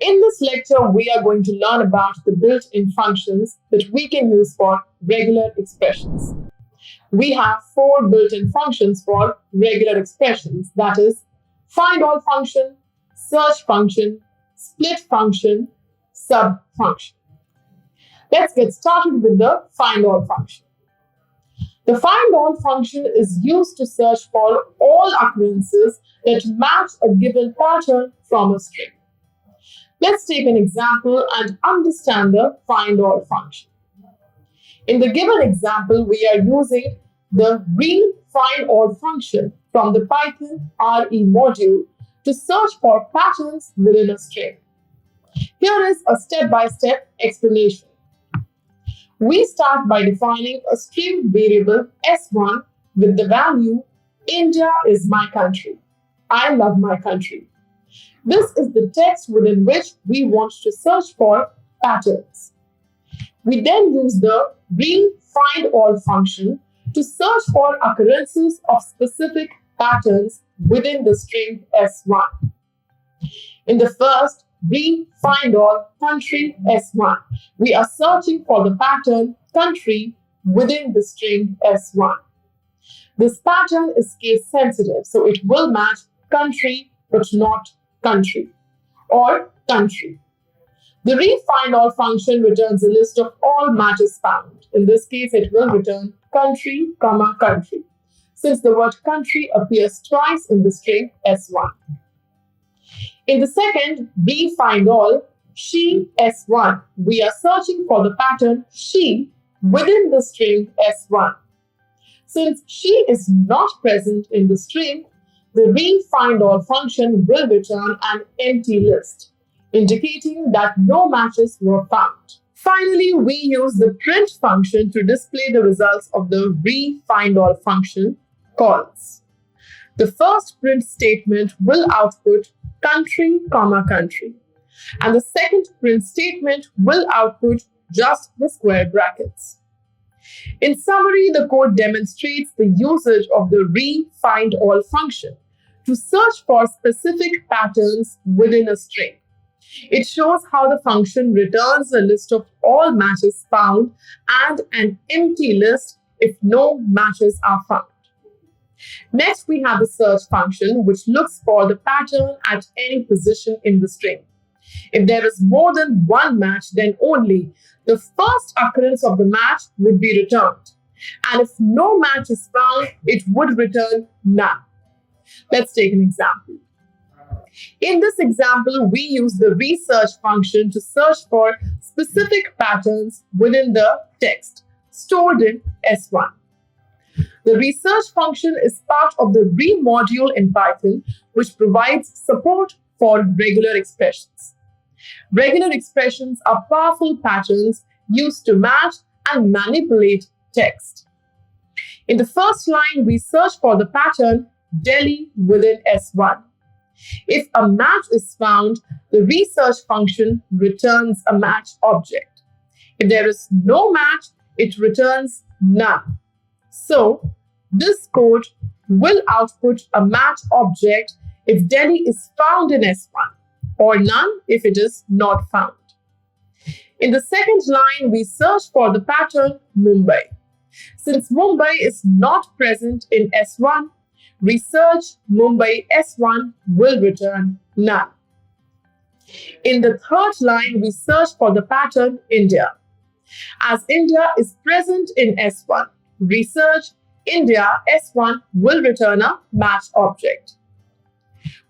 In this lecture, we are going to learn about the built-in functions that we can use for regular expressions. We have 4 built-in functions for regular expressions, that is, findall function, search function, split function, sub function. Let's get started with the findall function. The findall function is used to search for all occurrences that match a given pattern from a string. Let's take an example and understand the findall function. In the given example, we are using the re.findall function from the Python re module to search for patterns within a string. Here is a step-by-step explanation. We start by defining a string variable s1 with the value India is my country. I love my country. This is the text within which we want to search for patterns. We then use the re.findall function to search for occurrences of specific patterns within the string s1. In the first re.findall country s1, we are searching for the pattern country within the string s1. This pattern is case sensitive, so it will match country but not country or country. The re.findall function returns a list of all matches found. In this case, it will return country, country, since the word country appears twice in the string s1. In the second re.findall she s1, we are searching for the pattern she within the string s1. Since she is not present in the string, the re.findall function will return an empty list, indicating that no matches were found. Finally, we use the print function to display the results of the re.findall function calls. The first print statement will output country, country, and the second print statement will output just the square brackets. In summary, the code demonstrates the usage of the re.findall function to search for specific patterns within a string. It shows how the function returns a list of all matches found and an empty list if no matches are found. Next, we have the search function, which looks for the pattern at any position in the string. If there is more than one match, then only the first occurrence of the match would be returned. And if no match is found, it would return none. Let's take an example. In this example, we use the re.search function to search for specific patterns within the text stored in s1. The re.search function is part of the re module in Python, which provides support for regular expressions. Regular expressions are powerful patterns used to match and manipulate text. In the first line, we search for the pattern Delhi within s1. If a match is found, the re.search function returns a match object. If there is no match, it returns none. So, this code will output a match object if Delhi is found in s1, or none if it is not found. In the second line, we search for the pattern Mumbai. Since Mumbai is not present in s1, re.search Mumbai s1 will return none. In the third line, we search for the pattern India. As India is present in s1, re.search India s1 will return a match object.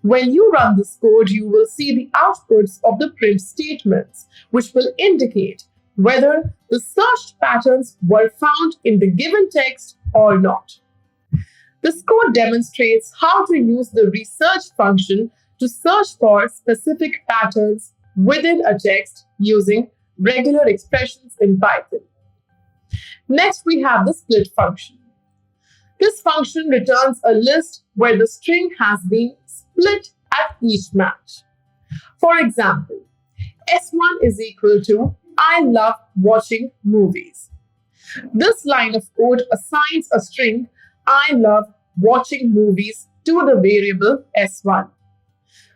When you run this code, you will see the outputs of the print statements, which will indicate whether the searched patterns were found in the given text or not. This code demonstrates how to use the re.search function to search for specific patterns within a text using regular expressions in Python. Next, we have the split function. This function returns a list where the string has been split at each match. For example, s1 is equal to I love watching movies. This line of code assigns a string I love watching movies to the variable s1.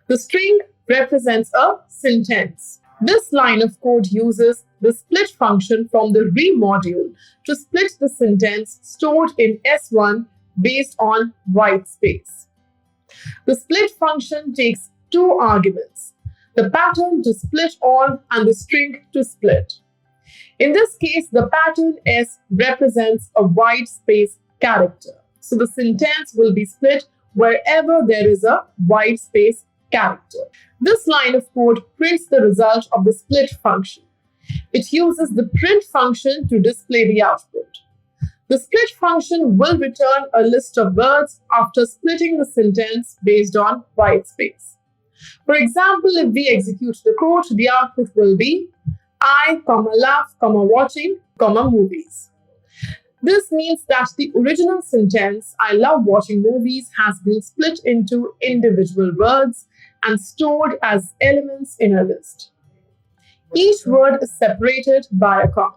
The string represents a sentence. This line of code uses the split function from the re module to split the sentence stored in S1 based on white space. The split function takes two arguments, the pattern to split all and the string to split. In this case, the pattern S represents a white space character. So the sentence will be split wherever there is a white space character. This line of code prints the result of the split function. It uses the print function to display the output. The split function will return a list of words after splitting the sentence based on white space. For example, if we execute the code, the output will be I, laugh, watching, movies. This means that the original sentence, I love watching movies, has been split into individual words and stored as elements in a list. Each word is separated by a comma.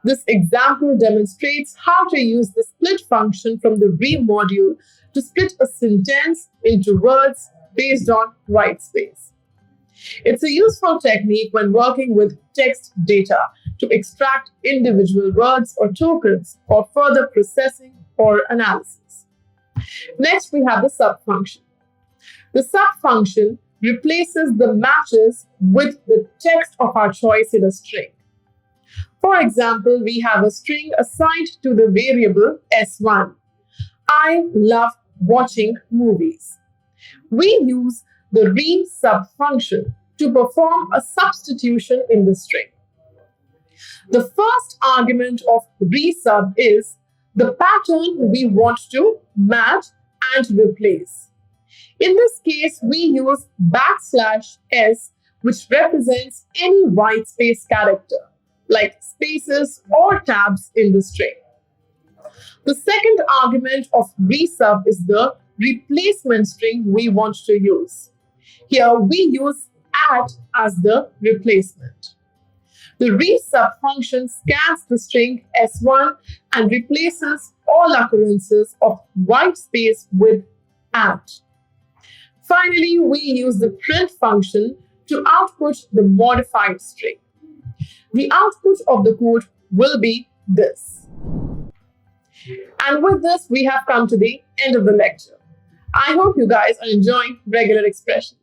This example demonstrates how to use the split function from the re module to split a sentence into words based on white space. It's a useful technique when working with text data to extract individual words or tokens for further processing or analysis. Next, we have the subfunction. The subfunction replaces the matches with the text of our choice in a string. For example, we have a string assigned to the variable S1. I love watching movies. We use the re subfunction to perform a substitution in the string. The first argument of re-sub is the pattern we want to match and replace. In this case, we use \s, which represents any white space character, like spaces or tabs in the string. The second argument of re-sub is the replacement string we want to use. Here we use @ as the replacement. The re-sub function scans the string S1 and replaces all occurrences of white space with @. Finally, we use the print function to output the modified string. The output of the code will be this. And with this, we have come to the end of the lecture. I hope you guys are enjoying regular expressions.